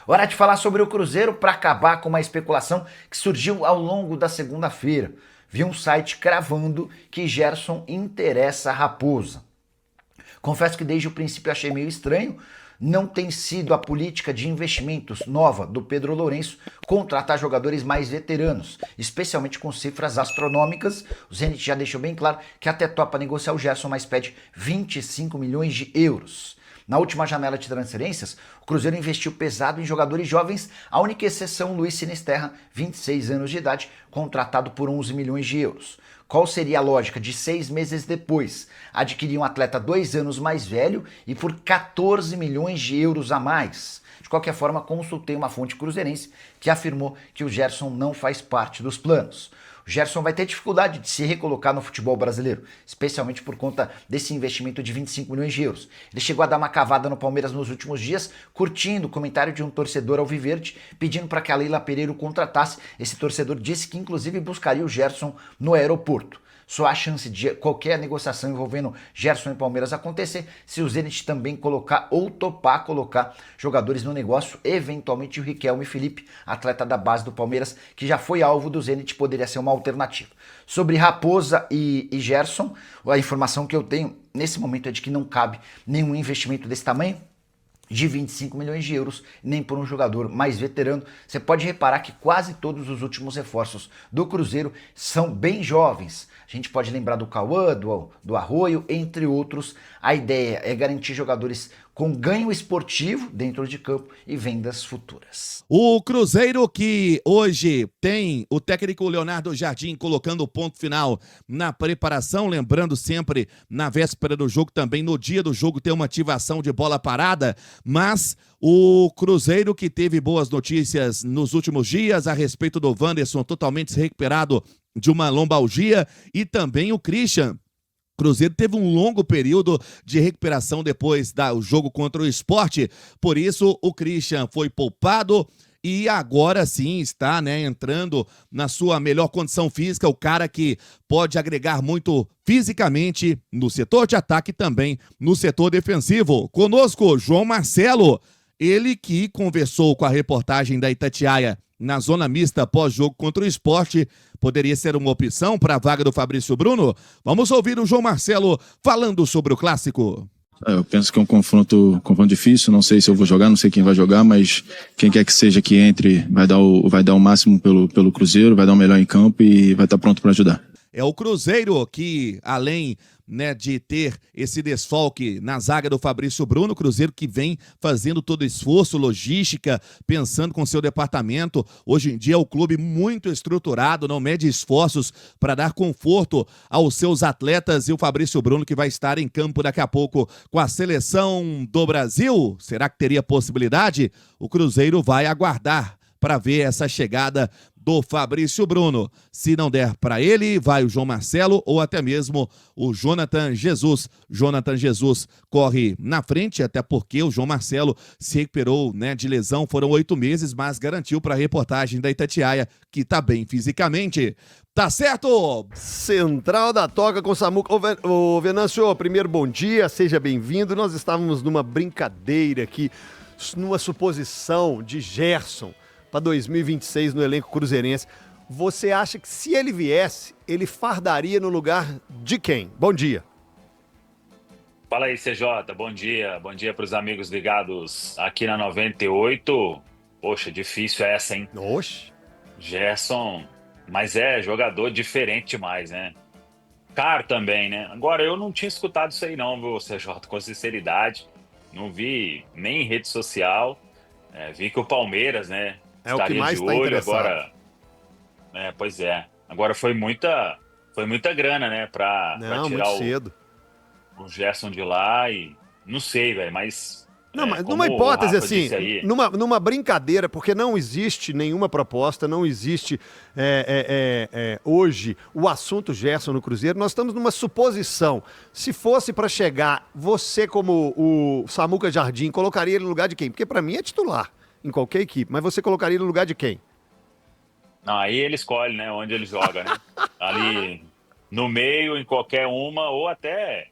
Hora de falar sobre o Cruzeiro para acabar com uma especulação que surgiu ao longo da segunda-feira. Vi um site cravando que Gerson interessa a Raposa. Confesso que desde o princípio achei meio estranho. Não tem sido a política de investimentos nova do Pedro Lourenço contratar jogadores mais veteranos, especialmente com cifras astronômicas. O Zenit já deixou bem claro que até topa negociar o Gerson, mas pede 25 milhões de euros. Na última janela de transferências, o Cruzeiro investiu pesado em jogadores jovens, a única exceção Luiz Sinisterra, 26 anos de idade, contratado por 11 milhões de euros. Qual seria a lógica de 6 meses depois adquirir um atleta 2 anos mais velho e por 14 milhões de euros a mais? De qualquer forma, consultei uma fonte cruzeirense que afirmou que o Gerson não faz parte dos planos. O Gerson vai ter dificuldade de se recolocar no futebol brasileiro, especialmente por conta desse investimento de 25 milhões de euros. Ele chegou a dar uma cavada no Palmeiras nos últimos dias, curtindo o comentário de um torcedor alviverde, pedindo para que a Leila Pereira o contratasse. Esse torcedor disse que inclusive buscaria o Gerson no aeroporto. Só há chance de qualquer negociação envolvendo Gerson e Palmeiras acontecer se o Zenit também colocar ou topar colocar jogadores no negócio, eventualmente o Riquelme Felipe, atleta da base do Palmeiras, que já foi alvo do Zenit, poderia ser uma alternativa. Sobre Raposa e Gerson, a informação que eu tenho nesse momento é de que não cabe nenhum investimento desse tamanho, de 25 milhões de euros, nem por um jogador mais veterano. Você pode reparar que quase todos os últimos reforços do Cruzeiro são bem jovens. A gente pode lembrar do Cauã, do Arroio, entre outros. A ideia é garantir jogadores com ganho esportivo dentro de campo e vendas futuras. O Cruzeiro que hoje tem o técnico Leonardo Jardim colocando o ponto final na preparação, lembrando sempre na véspera do jogo, também no dia do jogo ter uma ativação de bola parada, mas o Cruzeiro que teve boas notícias nos últimos dias a respeito do Wanderson totalmente se recuperado de uma lombalgia e também o Christian. Cruzeiro teve um longo período de recuperação depois do jogo contra o Sport, por isso o Christian foi poupado e agora sim está, entrando na sua melhor condição física, o cara que pode agregar muito fisicamente no setor de ataque e também no setor defensivo. Conosco, João Marcelo, ele que conversou com a reportagem da Itatiaia na zona mista pós-jogo contra o Sport, poderia ser uma opção para a vaga do Fabrício Bruno? Vamos ouvir o João Marcelo falando sobre o clássico. Eu penso que é um confronto difícil, não sei se eu vou jogar, não sei quem vai jogar, mas quem quer que seja que entre vai dar o máximo pelo Cruzeiro, vai dar o melhor em campo e vai estar pronto para ajudar. É o Cruzeiro que, além de ter esse desfalque na zaga do Fabrício Bruno, o Cruzeiro que vem fazendo todo o esforço, logística, pensando com seu departamento. Hoje em dia é o clube muito estruturado, não mede esforços para dar conforto aos seus atletas, e o Fabrício Bruno que vai estar em campo daqui a pouco com a seleção do Brasil. Será que teria possibilidade? O Cruzeiro vai aguardar para ver essa chegada do Fabrício Bruno. Se não der para ele, vai o João Marcelo ou até mesmo o Jonathan Jesus. Jonathan Jesus corre na frente, até porque o João Marcelo se recuperou de lesão, foram 8 meses, mas garantiu para a reportagem da Itatiaia que está bem fisicamente. Tá certo? Central da Toca com Samuca. Ô Venâncio, primeiro bom dia, seja bem-vindo. Nós estávamos numa brincadeira aqui, numa suposição de Gerson para 2026 no elenco cruzeirense. Você acha que se ele viesse, ele fardaria no lugar de quem? Bom dia. Fala aí, CJ, bom dia para os amigos ligados aqui na 98. Poxa, difícil essa, hein? Oxe. Gerson, mas é jogador diferente demais, né? Caro também, né? Agora, eu não tinha escutado isso aí não, viu, CJ, com sinceridade. Não vi nem em rede social. Vi que o Palmeiras, é o que mais está interessado. Agora, pois é. Agora foi muita grana, para tirar o Gerson de lá e não sei, velho, mas... Não, mas numa hipótese assim, numa brincadeira, porque não existe nenhuma proposta, não existe hoje o assunto Gerson no Cruzeiro, nós estamos numa suposição. Se fosse para chegar, você como o Samuca Jardim, colocaria ele no lugar de quem? Porque para mim é titular em qualquer equipe, mas você colocaria no lugar de quem? Não, aí ele escolhe, onde ele joga, Ali no meio, em qualquer uma, ou até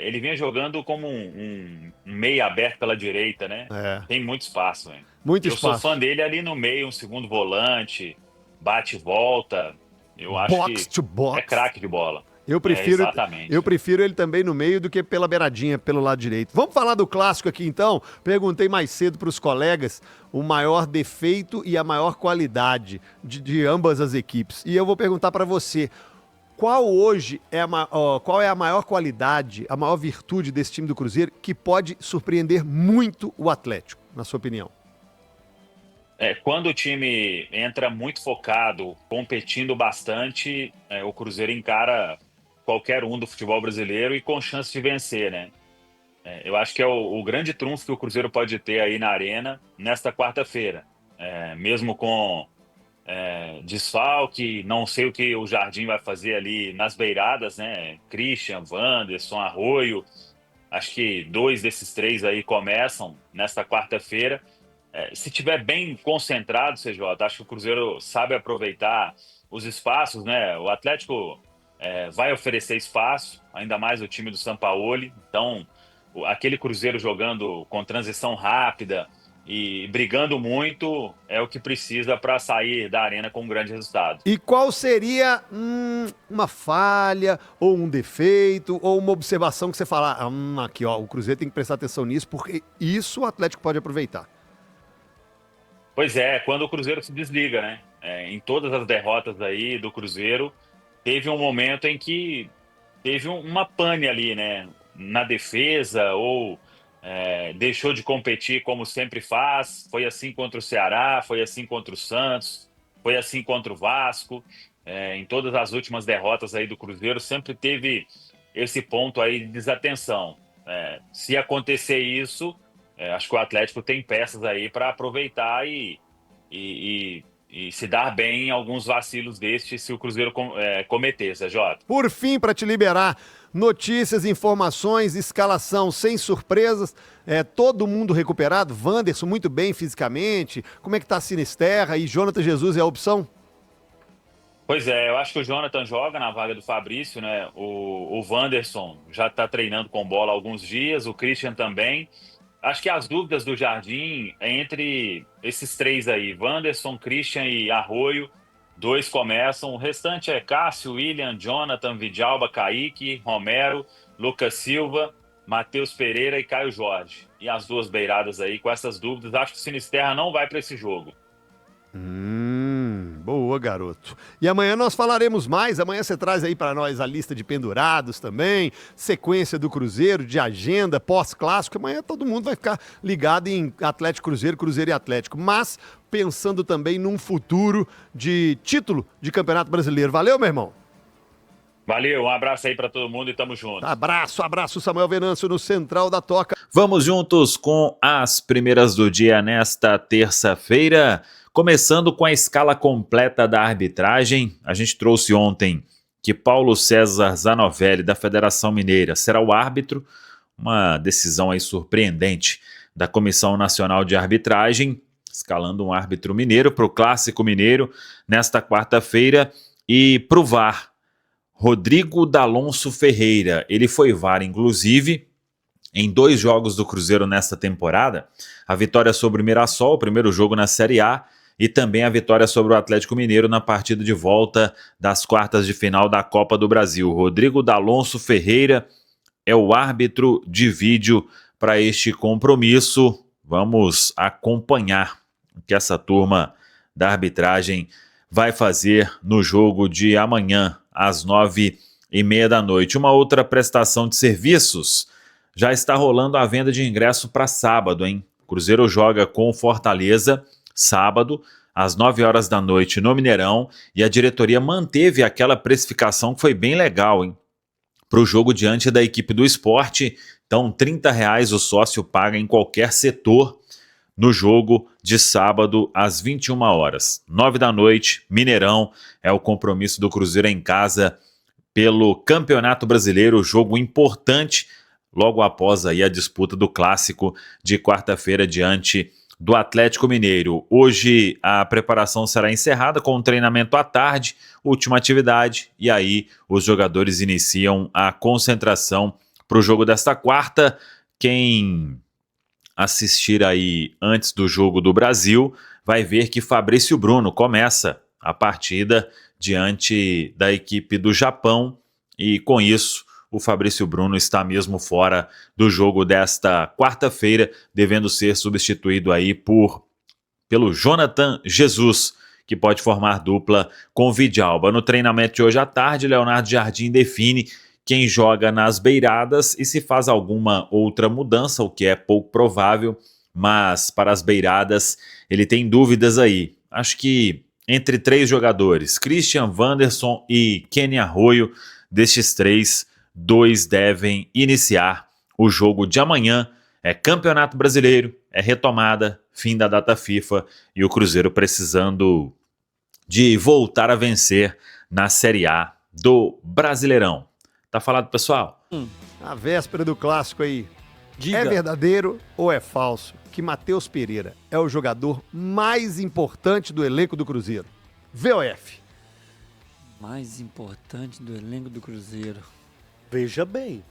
ele vinha jogando como um meia aberto pela direita, né? Tem muito espaço, velho. Muito Eu espaço. sou fã dele ali no meio, um segundo volante, bate e volta. Eu acho Box que to box. é craque de bola. Eu prefiro, exatamente. eu prefiro ele também no meio do que pela beiradinha, pelo lado direito. Vamos falar do clássico aqui então? Perguntei mais cedo para os colegas o maior defeito e a maior qualidade de ambas as equipes. E eu vou perguntar para você, qual hoje é qual é a maior qualidade, a maior virtude desse time do Cruzeiro que pode surpreender muito o Atlético, na sua opinião? Quando o time entra muito focado, competindo bastante, o Cruzeiro encara qualquer um do futebol brasileiro e com chance de vencer, né? Eu acho que é o grande trunfo que o Cruzeiro pode ter aí na Arena nesta quarta-feira. Mesmo com desfalque, não sei o que o Jardim vai fazer ali nas beiradas, né? Christian, Wanderson, Arroio. Acho que 2 desses 3 aí começam nesta quarta-feira. Se tiver bem concentrado, CJ, acho que o Cruzeiro sabe aproveitar os espaços, né? O Atlético vai oferecer espaço, ainda mais o time do Sampaoli. Então, aquele Cruzeiro jogando com transição rápida e brigando muito é o que precisa para sair da Arena com um grande resultado. E qual seria uma falha, ou um defeito, ou uma observação que você fala, aqui ó, o Cruzeiro tem que prestar atenção nisso, porque isso o Atlético pode aproveitar? Pois quando o Cruzeiro se desliga, né? Em todas as derrotas aí do Cruzeiro, teve um momento em que teve uma pane ali, né? Na defesa, ou deixou de competir como sempre faz. Foi assim contra o Ceará, foi assim contra o Santos, foi assim contra o Vasco. Em todas as últimas derrotas aí do Cruzeiro, sempre teve esse ponto aí de desatenção. Se acontecer isso, acho que o Atlético tem peças aí para aproveitar e se dar bem em alguns vacilos destes se o Cruzeiro cometer, CJ. Por fim, para te liberar, notícias, informações, escalação sem surpresas, todo mundo recuperado, Wanderson muito bem fisicamente, como é que tá a Sinisterra e Jonathan Jesus é a opção? Pois eu acho que o Jonathan joga na vaga do Fabrício, né? O Wanderson já está treinando com bola há alguns dias, o Christian também. Acho que as dúvidas do Jardim entre esses 3 aí, Wanderson, Christian e Arroio, 2 começam, o restante é Cássio, William, Jonathan, Vidalba, Kaique, Romero, Lucas Silva, Matheus Pereira e Caio Jorge. E as 2 beiradas aí, com essas dúvidas, acho que o Sinisterra não vai para esse jogo. Boa, garoto. E amanhã nós falaremos mais. Amanhã você traz aí para nós a lista de pendurados também, sequência do Cruzeiro, de agenda, pós-clássico. Amanhã todo mundo vai ficar ligado em Atlético Cruzeiro, Cruzeiro e Atlético. Mas pensando também num futuro de título de Campeonato Brasileiro. Valeu, meu irmão? Valeu, um abraço aí para todo mundo e tamo junto. Abraço, Samuel Venâncio no Central da Toca. Vamos juntos com as primeiras do dia nesta terça-feira. Começando com a escala completa da arbitragem, a gente trouxe ontem que Paulo César Zanovelli, da Federação Mineira, será o árbitro, uma decisão aí surpreendente da Comissão Nacional de Arbitragem, escalando um árbitro mineiro para o Clássico Mineiro nesta quarta-feira, e para o VAR, Rodrigo D'Alonso Ferreira, ele foi VAR inclusive em 2 jogos do Cruzeiro nesta temporada, a vitória sobre o Mirassol, o primeiro jogo na Série A, e também a vitória sobre o Atlético Mineiro na partida de volta das quartas de final da Copa do Brasil. Rodrigo D'Alonso Ferreira é o árbitro de vídeo para este compromisso. Vamos acompanhar o que essa turma da arbitragem vai fazer no jogo de amanhã, às 9h30 da noite. Uma outra prestação de serviços, já está rolando a venda de ingresso para sábado, hein? O Cruzeiro joga com o Fortaleza sábado, às 9h da noite no Mineirão, e a diretoria manteve aquela precificação que foi bem legal, hein? Para o jogo diante da equipe do Sport, então R$30 o sócio paga em qualquer setor no jogo de sábado às 21h. 9 da noite, Mineirão, é o compromisso do Cruzeiro em casa pelo Campeonato Brasileiro, jogo importante logo após aí a disputa do Clássico de quarta-feira diante do Atlético Mineiro. Hoje a preparação será encerrada com um treinamento à tarde, última atividade, e aí os jogadores iniciam a concentração para o jogo desta quarta. Quem assistir aí antes do jogo do Brasil vai ver que Fabrício Bruno começa a partida diante da equipe do Japão e com isso o Fabrício Bruno está mesmo fora do jogo desta quarta-feira, devendo ser substituído aí pelo Jonathan Jesus, que pode formar dupla com Vidalba. No treinamento de hoje à tarde, Leonardo Jardim define quem joga nas beiradas e se faz alguma outra mudança, o que é pouco provável, mas para as beiradas ele tem dúvidas aí. Acho que entre 3 jogadores, Christian Wanderson e Kenny Arroyo, destes 3, 2 devem iniciar o jogo de amanhã. É Campeonato Brasileiro, é retomada, fim da data FIFA e o Cruzeiro precisando de voltar a vencer na Série A do Brasileirão. Tá falado, pessoal? A véspera do clássico aí. Diga. É verdadeiro ou é falso que Matheus Pereira é o jogador mais importante do elenco do Cruzeiro? VOF. Mais importante do elenco do Cruzeiro. Veja bem.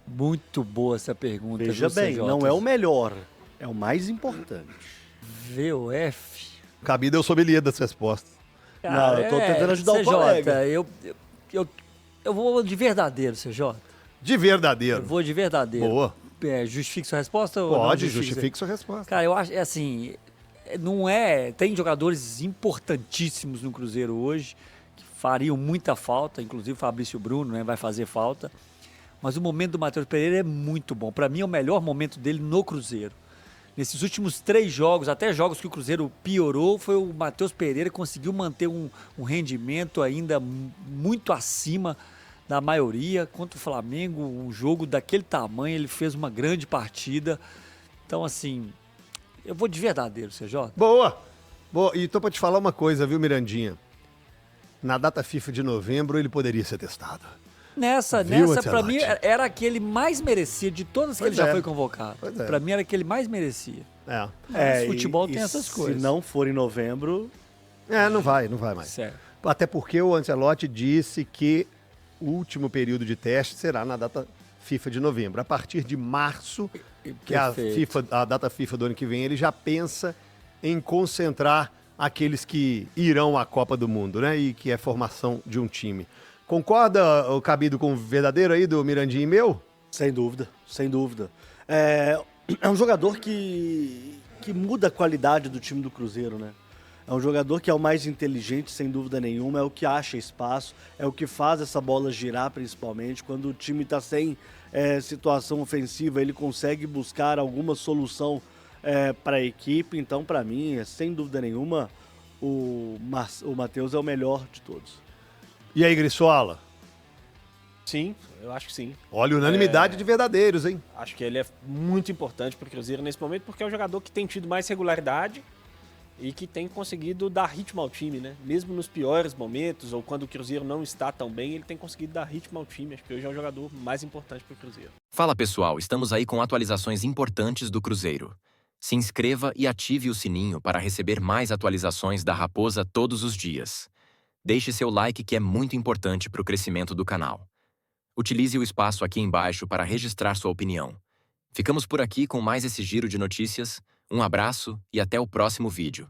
Muito boa essa pergunta. Veja viu, bem, CJ? não é o melhor, é o mais importante. VOF. Cabida eu sommelier das respostas. Não, eu tô tentando ajudar o CJ, colega. Eu vou de verdadeiro, CJ. De Eu verdadeiro. vou de verdadeiro. Boa. Justifique sua resposta? Ou não Pode, justifique sua resposta. Cara, eu acho, assim, não é... Tem jogadores importantíssimos no Cruzeiro hoje, que fariam muita falta, inclusive o Fabrício Bruno, né, vai fazer falta. Mas o momento do Matheus Pereira é muito bom. Para mim é o melhor momento dele no Cruzeiro. Nesses últimos 3 jogos, até jogos que o Cruzeiro piorou, foi o Matheus Pereira que conseguiu manter um rendimento ainda muito acima da maioria. Contra o Flamengo, um jogo daquele tamanho, ele fez uma grande partida. Então, assim, eu vou de verdadeiro, CJ. Boa. E tô pra te falar uma coisa, viu, Mirandinha? Na data FIFA de novembro, ele poderia ser testado. Nessa pra mim, era aquele mais merecia de todas que Pois ele já é. foi convocado. Pois é. Pra mim, era aquele mais merecia. É. Mas futebol tem essas coisas. Se não for em novembro, Não vai mais. Sério. Até porque o Ancelotti disse que o último período de teste será na data FIFA de novembro. A partir de março, que é a data FIFA do ano que vem, ele já pensa em concentrar aqueles que irão à Copa do Mundo, né? E que é formação de um time. Concorda, o Cabido, com o verdadeiro aí do Mirandinho e meu? sem dúvida. É um jogador que muda a qualidade do time do Cruzeiro, né? É um jogador que é o mais inteligente, sem dúvida nenhuma, é o que acha espaço, é o que faz essa bola girar, principalmente. Quando o time está sem situação ofensiva, ele consegue buscar alguma solução para a equipe. Então, para mim, sem dúvida nenhuma, o Matheus é o melhor de todos. E aí, Grissola? Sim, eu acho que sim. Olha, unanimidade de verdadeiros, hein? Acho que ele é muito importante para o Cruzeiro nesse momento, porque é um jogador que tem tido mais regularidade e que tem conseguido dar ritmo ao time, né? Mesmo nos piores momentos, ou quando o Cruzeiro não está tão bem, ele tem conseguido dar ritmo ao time. Acho que hoje é o jogador mais importante para o Cruzeiro. Fala pessoal, estamos aí com atualizações importantes do Cruzeiro. Se inscreva e ative o sininho para receber mais atualizações da Raposa todos os dias. Deixe seu like que é muito importante para o crescimento do canal. Utilize o espaço aqui embaixo para registrar sua opinião. Ficamos por aqui com mais esse giro de notícias. Um abraço e até o próximo vídeo.